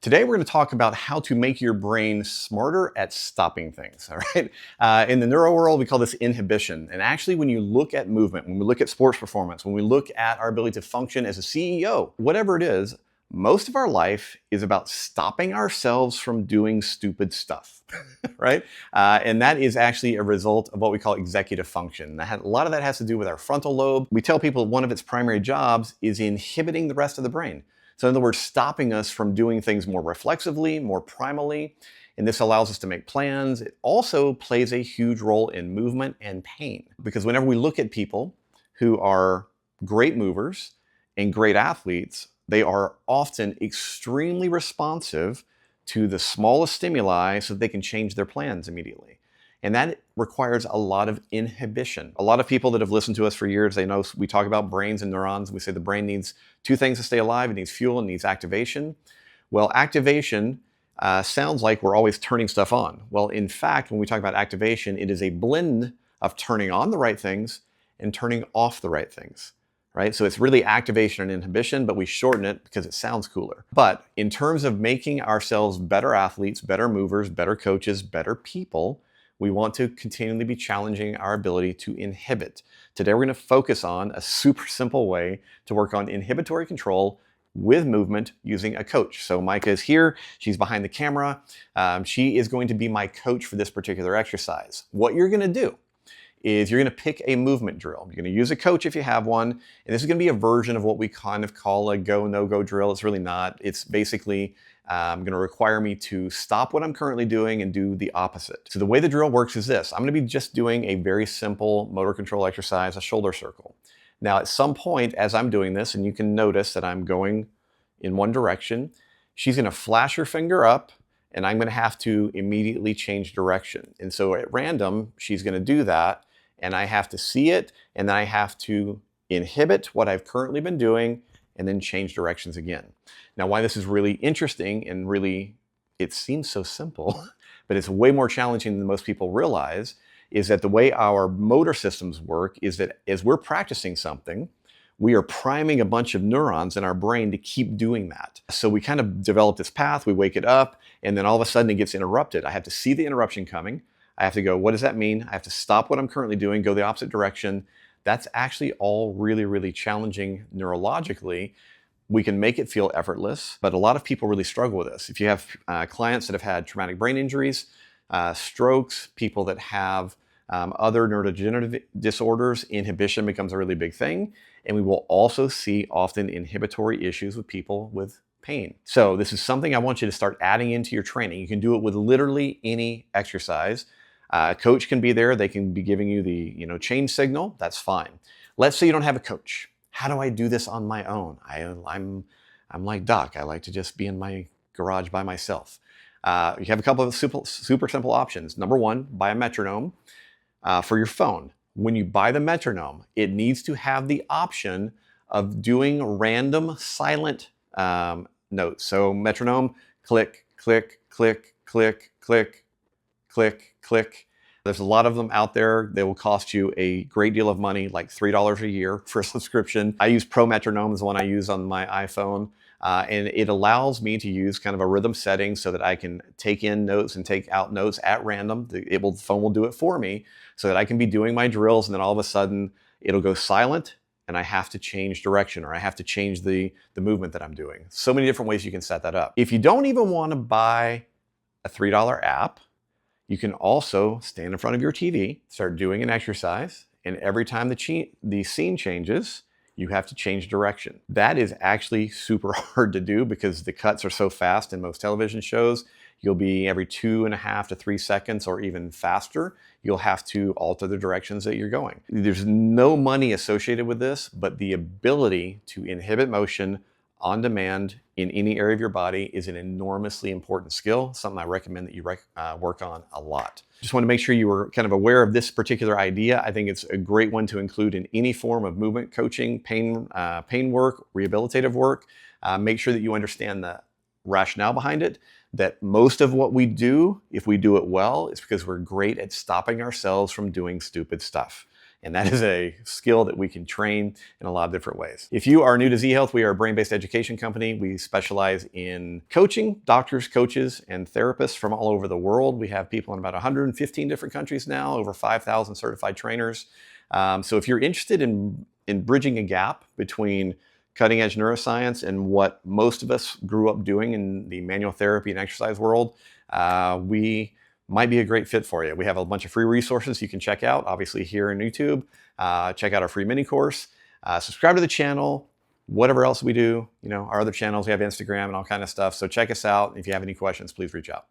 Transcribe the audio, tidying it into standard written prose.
Today, we're going to talk about how to make your brain smarter at stopping things. All right. In the neuro world, we call this inhibition. And actually, when you look at movement, when we look at sports performance, when we look at our ability to function as a CEO, whatever it is, most of our life is about stopping ourselves from doing stupid stuff, right? And that is actually a result of what we call executive function. A lot of that has to do with our frontal lobe. We tell people one of its primary jobs is inhibiting the rest of the brain. So in other words, stopping us from doing things more reflexively, more primally, and this allows us to make plans. It also plays a huge role in movement and pain, because whenever we look at people who are great movers and great athletes, they are often extremely responsive to the smallest stimuli so that they can change their plans immediately. And that requires a lot of inhibition. A lot of people that have listened to us for years, they know we talk about brains and neurons. We say the brain needs two things to stay alive. It needs fuel and needs activation. Well, activation sounds like we're always turning stuff on. Well, in fact, when we talk about activation, it is a blend of turning on the right things and turning off the right things. Right? So it's really activation and inhibition, but we shorten it because it sounds cooler. But in terms of making ourselves better athletes, better movers, better coaches, better people, we want to continually be challenging our ability to inhibit. Today, we're going to focus on a super simple way to work on inhibitory control with movement using a coach. So Micah is here. She's behind the camera. She is going to be my coach for this particular exercise. What you're going to do is you're going to pick a movement drill. You're going to use a coach if you have one. And this is going to be a version of what we kind of call a go, no-go drill. It's really not. It's basically going to require me to stop what I'm currently doing and do the opposite. So the way the drill works is this. I'm going to be just doing a very simple motor control exercise, a shoulder circle. Now, at some point as I'm doing this, and you can notice that I'm going in one direction, she's going to flash her finger up, and I'm going to have to immediately change direction. And so at random, she's going to do that, and I have to see it, and then I have to inhibit what I've currently been doing, and then change directions again. Now, why this is really interesting and really, it seems so simple, but it's way more challenging than most people realize, is that the way our motor systems work is that as we're practicing something, we are priming a bunch of neurons in our brain to keep doing that. So we kind of develop this path, we wake it up, and then all of a sudden it gets interrupted. I have to see the interruption coming. I have to go, what does that mean? I have to stop what I'm currently doing, go the opposite direction. That's actually all really, really challenging neurologically. We can make it feel effortless, but a lot of people really struggle with this. If you have clients that have had traumatic brain injuries, strokes, people that have other neurodegenerative disorders, inhibition becomes a really big thing. And we will also see often inhibitory issues with people with pain. So this is something I want you to start adding into your training. You can do it with literally any exercise. A coach can be there. They can be giving you the change signal. That's fine. Let's say you don't have a coach. How do I do this on my own? I'm like Doc. I like to just be in my garage by myself. You have a couple of super simple options. Number one, buy a metronome for your phone. When you buy the metronome, it needs to have the option of doing random silent notes. So metronome, click, click, click, click, click, click, click. There's a lot of them out there. They will cost you a great deal of money, like $3 a year for a subscription. I use Pro Metronome, is the one I use on my iPhone. And it allows me to use kind of a rhythm setting so that I can take in notes and take out notes at random. The phone will do it for me so that I can be doing my drills, and then all of a sudden it'll go silent and I have to change direction, or I have to change the movement that I'm doing. So many different ways you can set that up. If you don't even want to buy a $3 app, you can also stand in front of your TV, start doing an exercise, and every time the scene changes, you have to change direction. That is actually super hard to do because the cuts are so fast in most television shows. You'll be every 2.5 to 3 seconds or even faster, you'll have to alter the directions that you're going. There's no money associated with this, but the ability to inhibit motion on demand in any area of your body is an enormously important skill, something I recommend that you work on a lot. Just want to make sure you were kind of aware of this particular idea. I think it's a great one to include in any form of movement coaching, pain work, rehabilitative work. Make sure that you understand the rationale behind it, that most of what we do, if we do it well, is because we're great at stopping ourselves from doing stupid stuff. And that is a skill that we can train in a lot of different ways. If you are new to Z Health, we are a brain-based education company. We specialize in coaching doctors, coaches, and therapists from all over the world. We have people in about 115 different countries now, over 5,000 certified trainers. So if you're interested in bridging a gap between cutting edge neuroscience and what most of us grew up doing in the manual therapy and exercise world, we might be a great fit for you. We have a bunch of free resources you can check out, obviously here on YouTube. Check out our free mini course. Subscribe to the channel. Whatever else we do, our other channels, we have Instagram and all kind of stuff. So check us out. If you have any questions, please reach out.